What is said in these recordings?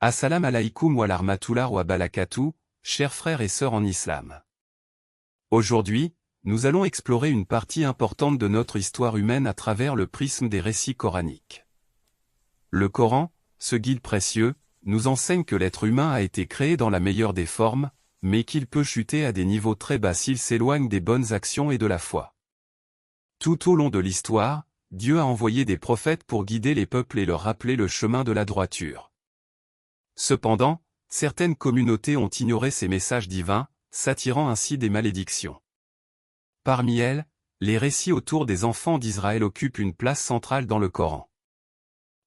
Assalam alaikum wa rahmatullah wa barakatuh, chers frères et sœurs en islam. Aujourd'hui, nous allons explorer une partie importante de notre histoire humaine à travers le prisme des récits coraniques. Le Coran, ce guide précieux, nous enseigne que l'être humain a été créé dans la meilleure des formes, mais qu'il peut chuter à des niveaux très bas s'il s'éloigne des bonnes actions et de la foi. Tout au long de l'histoire, Dieu a envoyé des prophètes pour guider les peuples et leur rappeler le chemin de la droiture. Cependant, certaines communautés ont ignoré ces messages divins, s'attirant ainsi des malédictions. Parmi elles, les récits autour des enfants d'Israël occupent une place centrale dans le Coran.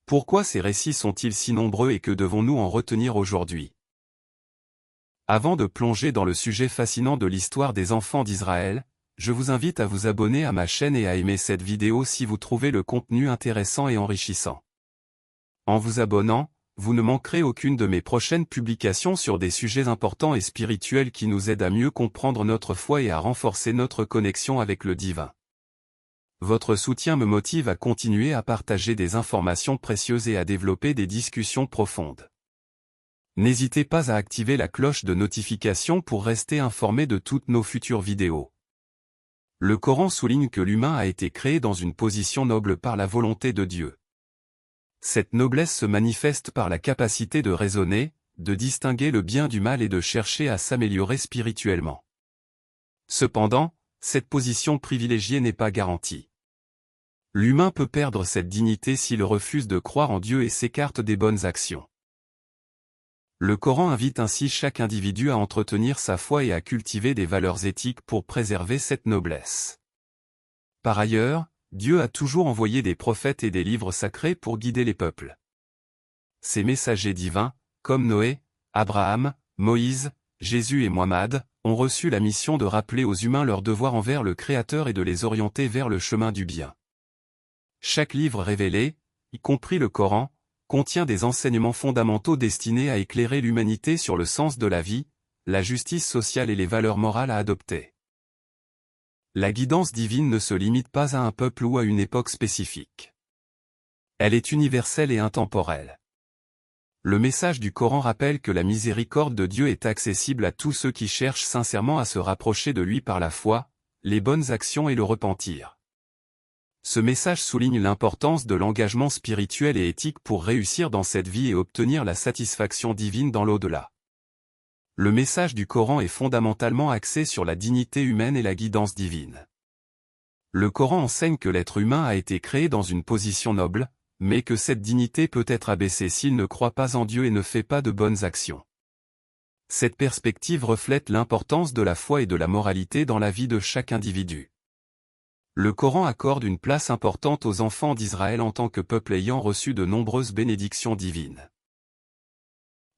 Pourquoi ces récits sont-ils si nombreux et que devons-nous en retenir aujourd'hui? Avant de plonger dans le sujet fascinant de l'histoire des enfants d'Israël, je vous invite à vous abonner à ma chaîne et à aimer cette vidéo si vous trouvez le contenu intéressant et enrichissant. En vous abonnant, vous ne manquerez aucune de mes prochaines publications sur des sujets importants et spirituels qui nous aident à mieux comprendre notre foi et à renforcer notre connexion avec le divin. Votre soutien me motive à continuer à partager des informations précieuses et à développer des discussions profondes. N'hésitez pas à activer la cloche de notification pour rester informé de toutes nos futures vidéos. Le Coran souligne que l'humain a été créé dans une position noble par la volonté de Dieu. Cette noblesse se manifeste par la capacité de raisonner, de distinguer le bien du mal et de chercher à s'améliorer spirituellement. Cependant, cette position privilégiée n'est pas garantie. L'humain peut perdre cette dignité s'il refuse de croire en Dieu et s'écarte des bonnes actions. Le Coran invite ainsi chaque individu à entretenir sa foi et à cultiver des valeurs éthiques pour préserver cette noblesse. Par ailleurs, Dieu a toujours envoyé des prophètes et des livres sacrés pour guider les peuples. Ces messagers divins, comme Noé, Abraham, Moïse, Jésus et Mohammed, ont reçu la mission de rappeler aux humains leur devoir envers le Créateur et de les orienter vers le chemin du bien. Chaque livre révélé, y compris le Coran, contient des enseignements fondamentaux destinés à éclairer l'humanité sur le sens de la vie, la justice sociale et les valeurs morales à adopter. La guidance divine ne se limite pas à un peuple ou à une époque spécifique. Elle est universelle et intemporelle. Le message du Coran rappelle que la miséricorde de Dieu est accessible à tous ceux qui cherchent sincèrement à se rapprocher de lui par la foi, les bonnes actions et le repentir. Ce message souligne l'importance de l'engagement spirituel et éthique pour réussir dans cette vie et obtenir la satisfaction divine dans l'au-delà. Le message du Coran est fondamentalement axé sur la dignité humaine et la guidance divine. Le Coran enseigne que l'être humain a été créé dans une position noble, mais que cette dignité peut être abaissée s'il ne croit pas en Dieu et ne fait pas de bonnes actions. Cette perspective reflète l'importance de la foi et de la moralité dans la vie de chaque individu. Le Coran accorde une place importante aux enfants d'Israël en tant que peuple ayant reçu de nombreuses bénédictions divines.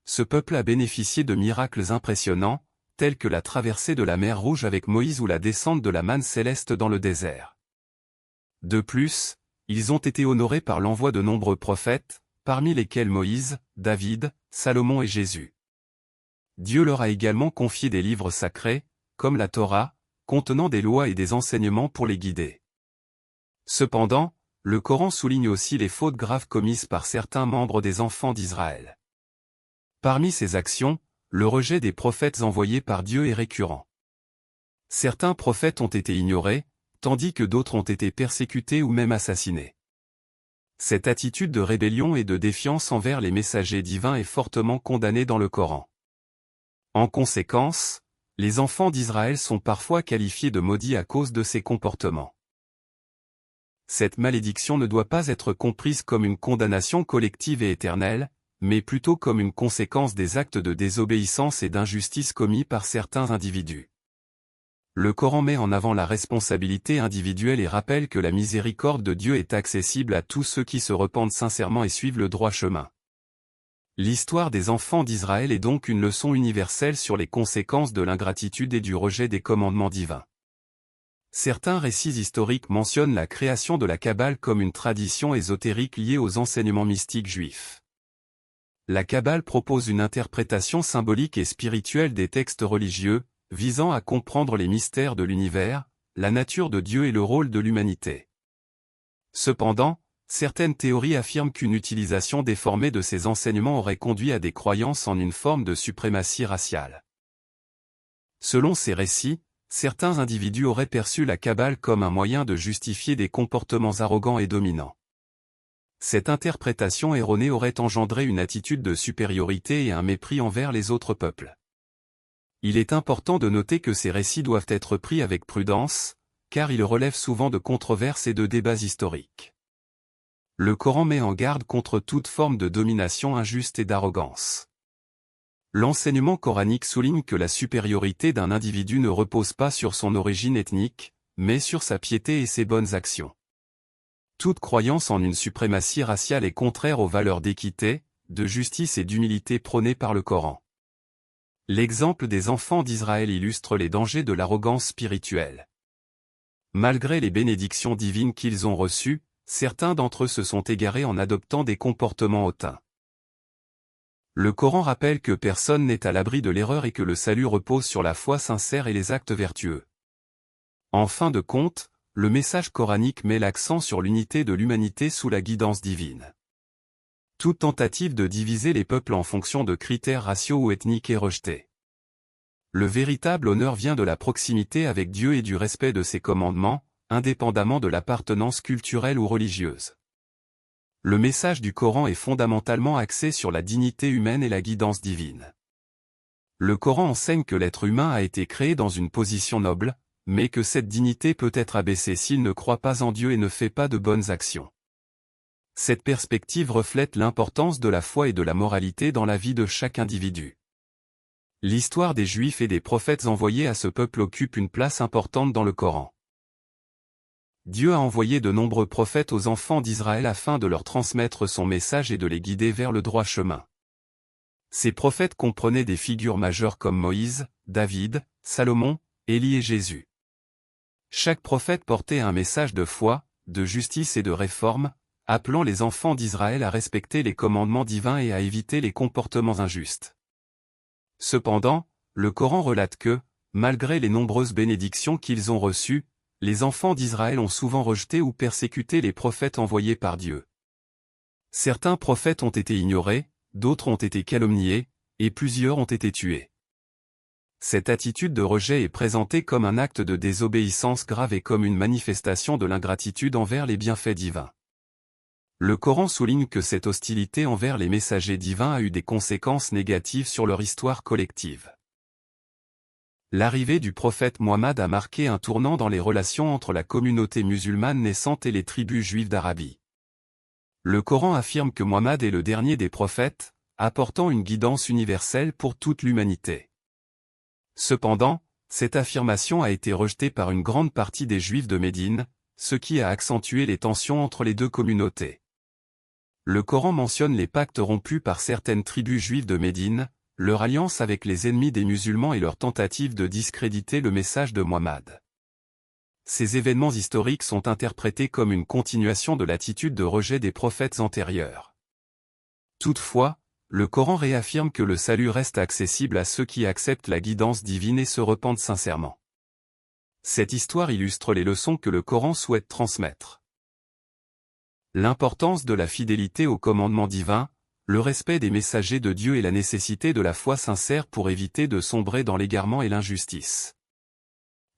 Ce peuple a bénéficié de miracles impressionnants, tels que la traversée de la mer Rouge avec Moïse ou la descente de la manne céleste dans le désert. De plus, ils ont été honorés par l'envoi de nombreux prophètes, parmi lesquels Moïse, David, Salomon et Jésus. Dieu leur a également confié des livres sacrés, comme la Torah, contenant des lois et des enseignements pour les guider. Cependant, le Coran souligne aussi les fautes graves commises par certains membres des enfants d'Israël. Parmi ces actions, le rejet des prophètes envoyés par Dieu est récurrent. Certains prophètes ont été ignorés, tandis que d'autres ont été persécutés ou même assassinés. Cette attitude de rébellion et de défiance envers les messagers divins est fortement condamnée dans le Coran. En conséquence, les enfants d'Israël sont parfois qualifiés de maudits à cause de ces comportements. Cette malédiction ne doit pas être comprise comme une condamnation collective et éternelle, mais plutôt comme une conséquence des actes de désobéissance et d'injustice commis par certains individus. Le Coran met en avant la responsabilité individuelle et rappelle que la miséricorde de Dieu est accessible à tous ceux qui se repentent sincèrement et suivent le droit chemin. L'histoire des enfants d'Israël est donc une leçon universelle sur les conséquences de l'ingratitude et du rejet des commandements divins. Certains récits historiques mentionnent la création de la Kabbale comme une tradition ésotérique liée aux enseignements mystiques juifs. La Kabbale propose une interprétation symbolique et spirituelle des textes religieux, visant à comprendre les mystères de l'univers, la nature de Dieu et le rôle de l'humanité. Cependant, certaines théories affirment qu'une utilisation déformée de ces enseignements aurait conduit à des croyances en une forme de suprématie raciale. Selon ces récits, certains individus auraient perçu la Kabbale comme un moyen de justifier des comportements arrogants et dominants. Cette interprétation erronée aurait engendré une attitude de supériorité et un mépris envers les autres peuples. Il est important de noter que ces récits doivent être pris avec prudence, car ils relèvent souvent de controverses et de débats historiques. Le Coran met en garde contre toute forme de domination injuste et d'arrogance. L'enseignement coranique souligne que la supériorité d'un individu ne repose pas sur son origine ethnique, mais sur sa piété et ses bonnes actions. Toute croyance en une suprématie raciale est contraire aux valeurs d'équité, de justice et d'humilité prônées par le Coran. L'exemple des enfants d'Israël illustre les dangers de l'arrogance spirituelle. Malgré les bénédictions divines qu'ils ont reçues, certains d'entre eux se sont égarés en adoptant des comportements hautains. Le Coran rappelle que personne n'est à l'abri de l'erreur et que le salut repose sur la foi sincère et les actes vertueux. En fin de compte, le message coranique met l'accent sur l'unité de l'humanité sous la guidance divine. Toute tentative de diviser les peuples en fonction de critères raciaux ou ethniques est rejetée. Le véritable honneur vient de la proximité avec Dieu et du respect de ses commandements, indépendamment de l'appartenance culturelle ou religieuse. Le message du Coran est fondamentalement axé sur la dignité humaine et la guidance divine. Le Coran enseigne que l'être humain a été créé dans une position noble, mais que cette dignité peut être abaissée s'il ne croit pas en Dieu et ne fait pas de bonnes actions. Cette perspective reflète l'importance de la foi et de la moralité dans la vie de chaque individu. L'histoire des Juifs et des prophètes envoyés à ce peuple occupe une place importante dans le Coran. Dieu a envoyé de nombreux prophètes aux enfants d'Israël afin de leur transmettre son message et de les guider vers le droit chemin. Ces prophètes comprenaient des figures majeures comme Moïse, David, Salomon, Élie et Jésus. Chaque prophète portait un message de foi, de justice et de réforme, appelant les enfants d'Israël à respecter les commandements divins et à éviter les comportements injustes. Cependant, le Coran relate que, malgré les nombreuses bénédictions qu'ils ont reçues, les enfants d'Israël ont souvent rejeté ou persécuté les prophètes envoyés par Dieu. Certains prophètes ont été ignorés, d'autres ont été calomniés, et plusieurs ont été tués. Cette attitude de rejet est présentée comme un acte de désobéissance grave et comme une manifestation de l'ingratitude envers les bienfaits divins. Le Coran souligne que cette hostilité envers les messagers divins a eu des conséquences négatives sur leur histoire collective. L'arrivée du prophète Mohammed a marqué un tournant dans les relations entre la communauté musulmane naissante et les tribus juives d'Arabie. Le Coran affirme que Mohammed est le dernier des prophètes, apportant une guidance universelle pour toute l'humanité. Cependant, cette affirmation a été rejetée par une grande partie des Juifs de Médine, ce qui a accentué les tensions entre les deux communautés. Le Coran mentionne les pactes rompus par certaines tribus juives de Médine, leur alliance avec les ennemis des musulmans et leur tentative de discréditer le message de Mohammed. Ces événements historiques sont interprétés comme une continuation de l'attitude de rejet des prophètes antérieurs. Toutefois, le Coran réaffirme que le salut reste accessible à ceux qui acceptent la guidance divine et se repentent sincèrement. Cette histoire illustre les leçons que le Coran souhaite transmettre. L'importance de la fidélité aux commandements divins, le respect des messagers de Dieu et la nécessité de la foi sincère pour éviter de sombrer dans l'égarement et l'injustice.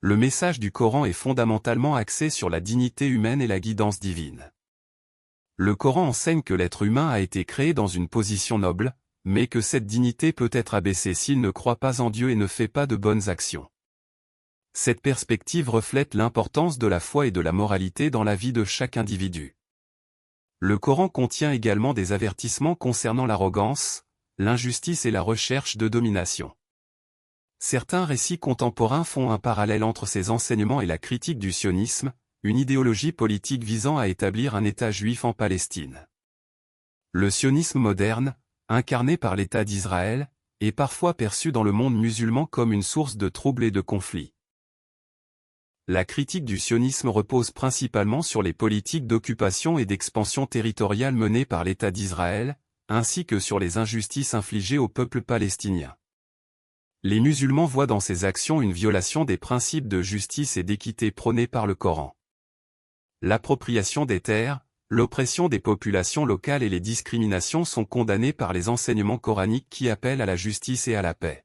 Le message du Coran est fondamentalement axé sur la dignité humaine et la guidance divine. Le Coran enseigne que l'être humain a été créé dans une position noble, mais que cette dignité peut être abaissée s'il ne croit pas en Dieu et ne fait pas de bonnes actions. Cette perspective reflète l'importance de la foi et de la moralité dans la vie de chaque individu. Le Coran contient également des avertissements concernant l'arrogance, l'injustice et la recherche de domination. Certains récits contemporains font un parallèle entre ces enseignements et la critique du sionisme, une idéologie politique visant à établir un État juif en Palestine. Le sionisme moderne, incarné par l'État d'Israël, est parfois perçu dans le monde musulman comme une source de troubles et de conflits. La critique du sionisme repose principalement sur les politiques d'occupation et d'expansion territoriale menées par l'État d'Israël, ainsi que sur les injustices infligées au peuple palestinien. Les musulmans voient dans ces actions une violation des principes de justice et d'équité prônés par le Coran. L'appropriation des terres, L'oppression des populations locales et les discriminations sont condamnées par les enseignements coraniques qui appellent à la justice et à la paix.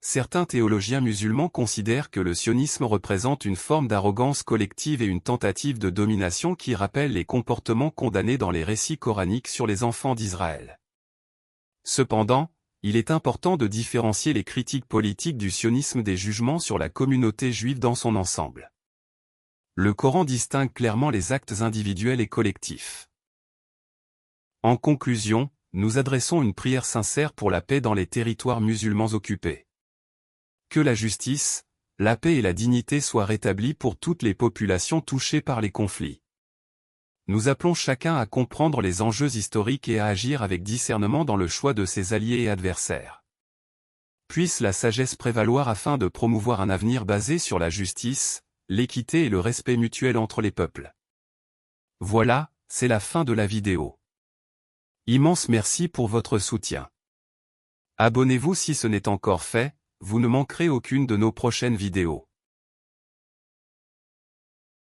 Certains théologiens musulmans considèrent que le sionisme représente une forme d'arrogance collective et une tentative de domination qui rappelle les comportements condamnés dans les récits coraniques sur les enfants d'Israël. Cependant, il est important de différencier les critiques politiques du sionisme des jugements sur la communauté juive dans son ensemble. Le Coran distingue clairement les actes individuels et collectifs. En conclusion, nous adressons une prière sincère pour la paix dans les territoires musulmans occupés. Que la justice, la paix et la dignité soient rétablies pour toutes les populations touchées par les conflits. Nous appelons chacun à comprendre les enjeux historiques et à agir avec discernement dans le choix de ses alliés et adversaires. Puisse la sagesse prévaloir afin de promouvoir un avenir basé sur la justice, l'équité et le respect mutuel entre les peuples. Voilà, c'est la fin de la vidéo. Immense merci pour votre soutien. Abonnez-vous si ce n'est encore fait, vous ne manquerez aucune de nos prochaines vidéos.